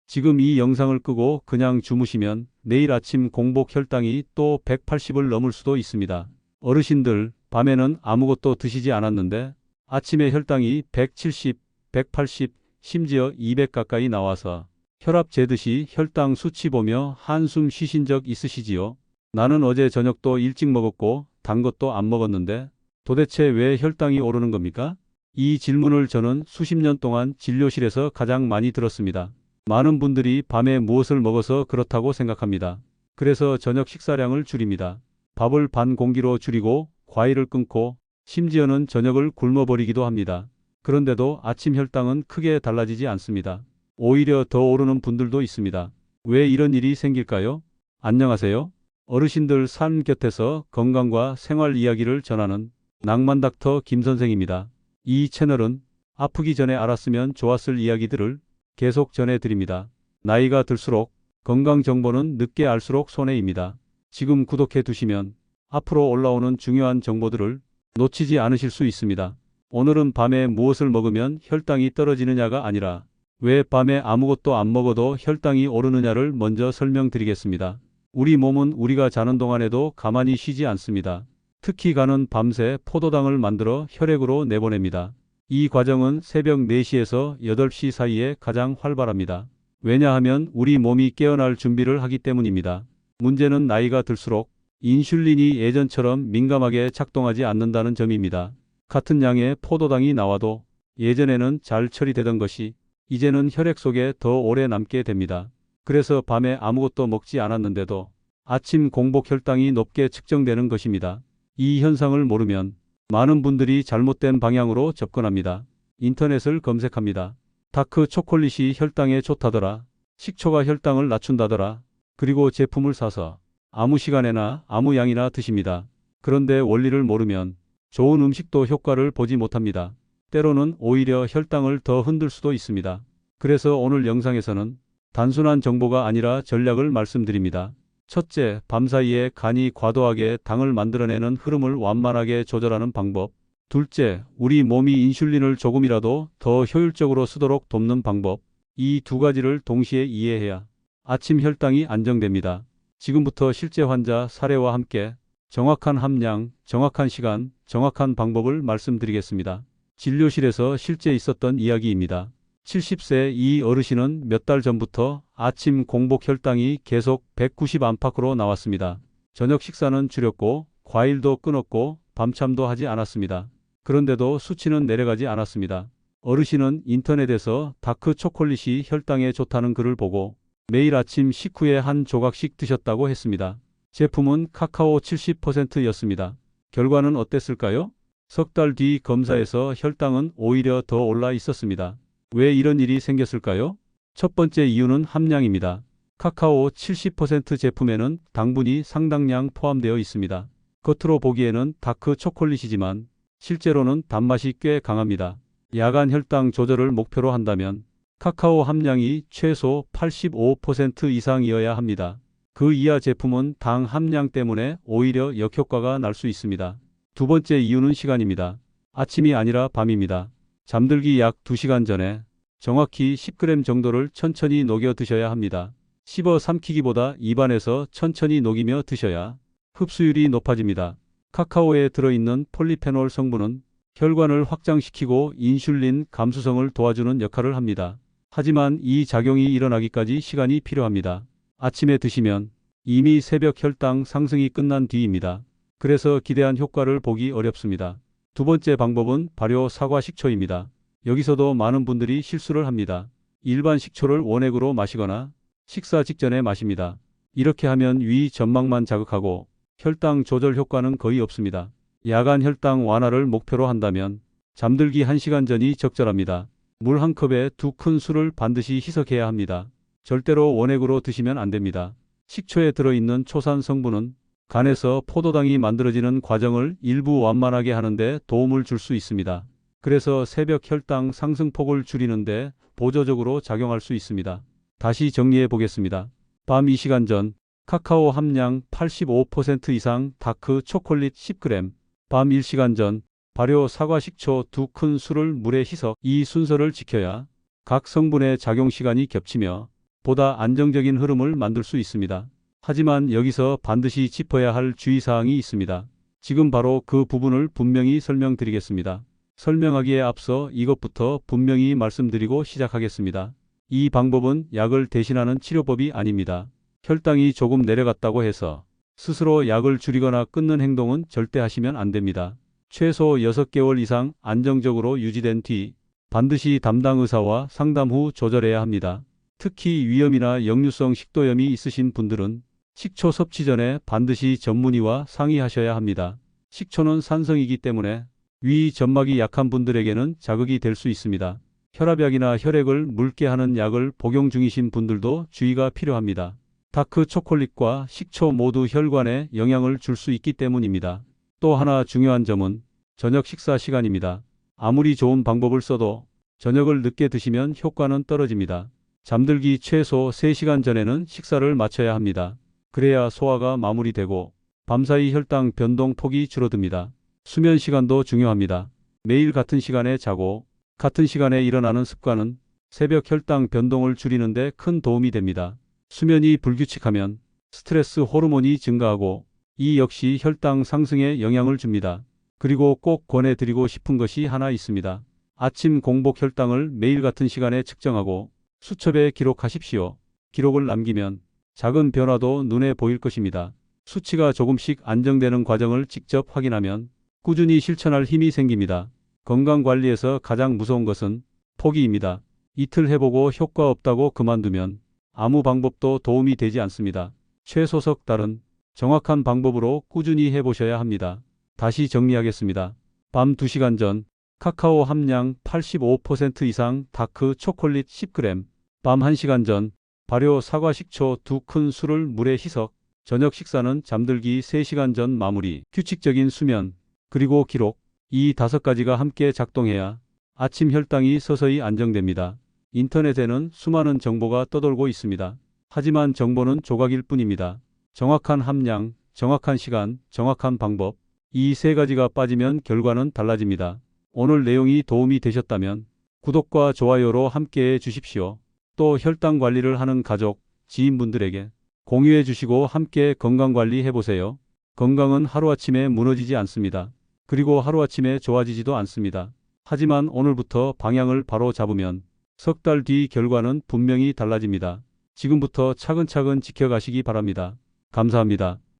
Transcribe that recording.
지금 이 영상을 끄고 그냥 주무시면 내일 아침 공복 혈당이 또 180을 넘을 수도 있습니다. 어르신들, 밤에는 아무것도 드시지 않았는데 아침에 혈당이 170, 180, 심지어 200 가까이 나와서 혈압 재듯이 혈당 수치 보며 한숨 쉬신 적 있으시지요? 나는 어제 저녁도 일찍 먹었고 단 것도 안 먹었는데 도대체 왜 혈당이 오르는 겁니까? 이 질문을 저는 수십 년 동안 진료실에서 가장 많이 들었습니다. 많은 분들이 밤에 무엇을 먹어서 그렇다고 생각합니다. 그래서 저녁 식사량을 줄입니다. 밥을 반 공기로 줄이고 과일을 끊고 심지어는 저녁을 굶어버리기도 합니다. 그런데도 아침 혈당은 크게 달라지지 않습니다. 오히려 더 오르는 분들도 있습니다. 왜 이런 일이 생길까요? 안녕하세요. 어르신들 삶 곁에서 건강과 생활 이야기를 전하는 낭만닥터 김선생입니다. 이 채널은 아프기 전에 알았으면 좋았을 이야기들을 계속 전해드립니다. 나이가 들수록 건강 정보는 늦게 알수록 손해입니다. 지금 구독해 두시면 앞으로 올라오는 중요한 정보들을 놓치지 않으실 수 있습니다. 오늘은 밤에 무엇을 먹으면 혈당이 떨어지느냐가 아니라 왜 밤에 아무것도 안 먹어도 혈당이 오르느냐를 먼저 설명드리겠습니다. 우리 몸은 우리가 자는 동안에도 가만히 쉬지 않습니다. 특히 간은 밤새 포도당을 만들어 혈액으로 내보냅니다. 이 과정은 새벽 4시에서 8시 사이에 가장 활발합니다. 왜냐하면 우리 몸이 깨어날 준비를 하기 때문입니다. 문제는 나이가 들수록 인슐린이 예전처럼 민감하게 작동하지 않는다는 점입니다. 같은 양의 포도당이 나와도 예전에는 잘 처리되던 것이 이제는 혈액 속에 더 오래 남게 됩니다. 그래서 밤에 아무것도 먹지 않았는데도 아침 공복 혈당이 높게 측정되는 것입니다. 이 현상을 모르면 많은 분들이 잘못된 방향으로 접근합니다. 인터넷을 검색합니다. 다크 초콜릿이 혈당에 좋다더라. 식초가 혈당을 낮춘다더라. 그리고 제품을 사서 아무 시간에나 아무 양이나 드십니다. 그런데 원리를 모르면 좋은 음식도 효과를 보지 못합니다. 때로는 오히려 혈당을 더 흔들 수도 있습니다. 그래서 오늘 영상에서는 단순한 정보가 아니라 전략을 말씀드립니다. 첫째, 밤사이에 간이 과도하게 당을 만들어내는 흐름을 완만하게 조절하는 방법. 둘째, 우리 몸이 인슐린을 조금이라도 더 효율적으로 쓰도록 돕는 방법. 이 두 가지를 동시에 이해해야 아침 혈당이 안정됩니다. 지금부터 실제 환자 사례와 함께 정확한 함량, 정확한 시간, 정확한 방법을 말씀드리겠습니다. 진료실에서 실제 있었던 이야기입니다. 70세 이 어르신은 몇 달 전부터 아침 공복 혈당이 계속 190 안팎으로 나왔습니다. 저녁 식사는 줄였고 과일도 끊었고 밤참도 하지 않았습니다. 그런데도 수치는 내려가지 않았습니다. 어르신은 인터넷에서 다크 초콜릿이 혈당에 좋다는 글을 보고 매일 아침 식후에 한 조각씩 드셨다고 했습니다. 제품은 카카오 70%였습니다. 결과는 어땠을까요? 석 달 뒤 검사에서 혈당은 오히려 더 올라 있었습니다. 왜 이런 일이 생겼을까요? 첫 번째 이유는 함량입니다. 카카오 70% 제품에는 당분이 상당량 포함되어 있습니다. 겉으로 보기에는 다크 초콜릿이지만 실제로는 단맛이 꽤 강합니다. 야간 혈당 조절을 목표로 한다면 카카오 함량이 최소 85% 이상이어야 합니다. 그 이하 제품은 당 함량 때문에 오히려 역효과가 날 수 있습니다. 두 번째 이유는 시간입니다. 아침이 아니라 밤입니다. 잠들기 약 2시간 전에 정확히 10g 정도를 천천히 녹여 드셔야 합니다. 씹어 삼키기보다 입안에서 천천히 녹이며 드셔야 흡수율이 높아집니다. 카카오에 들어있는 폴리페놀 성분은 혈관을 확장시키고 인슐린 감수성을 도와주는 역할을 합니다. 하지만 이 작용이 일어나기까지 시간이 필요합니다. 아침에 드시면 이미 새벽 혈당 상승이 끝난 뒤입니다. 그래서 기대한 효과를 보기 어렵습니다. 두 번째 방법은 발효 사과 식초입니다. 여기서도 많은 분들이 실수를 합니다. 일반 식초를 원액으로 마시거나 식사 직전에 마십니다. 이렇게 하면 위 점막만 자극하고 혈당 조절 효과는 거의 없습니다. 야간 혈당 완화를 목표로 한다면 잠들기 1시간 전이 적절합니다. 물 한 컵에 2큰 술을 반드시 희석해야 합니다. 절대로 원액으로 드시면 안 됩니다. 식초에 들어있는 초산 성분은 간에서 포도당이 만들어지는 과정을 일부 완만하게 하는데 도움을 줄 수 있습니다. 그래서 새벽 혈당 상승폭을 줄이는데 보조적으로 작용할 수 있습니다. 다시 정리해 보겠습니다. 밤 2시간 전 카카오 함량 85% 이상 다크 초콜릿 10g, 밤 1시간 전 발효 사과 식초 2큰 술을 물에 희석. 이 순서를 지켜야 각 성분의 작용 시간이 겹치며 보다 안정적인 흐름을 만들 수 있습니다. 하지만 여기서 반드시 짚어야 할 주의사항이 있습니다. 지금 바로 그 부분을 분명히 설명드리겠습니다. 설명하기에 앞서 이것부터 분명히 말씀드리고 시작하겠습니다. 이 방법은 약을 대신하는 치료법이 아닙니다. 혈당이 조금 내려갔다고 해서 스스로 약을 줄이거나 끊는 행동은 절대 하시면 안 됩니다. 최소 6개월 이상 안정적으로 유지된 뒤 반드시 담당 의사와 상담 후 조절해야 합니다. 특히 위염이나 역류성 식도염이 있으신 분들은 식초 섭취 전에 반드시 전문의와 상의하셔야 합니다. 식초는 산성이기 때문에 위 점막이 약한 분들에게는 자극이 될 수 있습니다. 혈압약이나 혈액을 묽게 하는 약을 복용 중이신 분들도 주의가 필요합니다. 다크 초콜릿과 식초 모두 혈관에 영향을 줄 수 있기 때문입니다. 또 하나 중요한 점은 저녁 식사 시간입니다. 아무리 좋은 방법을 써도 저녁을 늦게 드시면 효과는 떨어집니다. 잠들기 최소 3시간 전에는 식사를 마쳐야 합니다. 그래야 소화가 마무리되고 밤사이 혈당 변동 폭이 줄어듭니다. 수면 시간도 중요합니다. 매일 같은 시간에 자고 같은 시간에 일어나는 습관은 새벽 혈당 변동을 줄이는 데 큰 도움이 됩니다. 수면이 불규칙하면 스트레스 호르몬이 증가하고 이 역시 혈당 상승에 영향을 줍니다. 그리고 꼭 권해드리고 싶은 것이 하나 있습니다. 아침 공복 혈당을 매일 같은 시간에 측정하고 수첩에 기록하십시오. 기록을 남기면 작은 변화도 눈에 보일 것입니다. 수치가 조금씩 안정되는 과정을 직접 확인하면 꾸준히 실천할 힘이 생깁니다. 건강관리에서 가장 무서운 것은 포기입니다. 이틀 해보고 효과 없다고 그만두면 아무 방법도 도움이 되지 않습니다. 최소 석 달은 정확한 방법으로 꾸준히 해보셔야 합니다. 다시 정리하겠습니다. 밤 2시간 전 카카오 함량 85% 이상 다크 초콜릿 10g, 밤 1시간 전 발효 사과 식초 2큰술을 물에 희석, 저녁 식사는 잠들기 3시간 전 마무리, 규칙적인 수면, 그리고 기록, 이 5가지가 함께 작동해야 아침 혈당이 서서히 안정됩니다. 인터넷에는 수많은 정보가 떠돌고 있습니다. 하지만 정보는 조각일 뿐입니다. 정확한 함량, 정확한 시간, 정확한 방법, 이 3가지가 빠지면 결과는 달라집니다. 오늘 내용이 도움이 되셨다면 구독과 좋아요로 함께해 주십시오. 또 혈당 관리를 하는 가족, 지인분들에게 공유해 주시고 함께 건강관리 해보세요. 건강은 하루아침에 무너지지 않습니다. 그리고 하루아침에 좋아지지도 않습니다. 하지만 오늘부터 방향을 바로 잡으면 석 달 뒤 결과는 분명히 달라집니다. 지금부터 차근차근 지켜가시기 바랍니다. 감사합니다.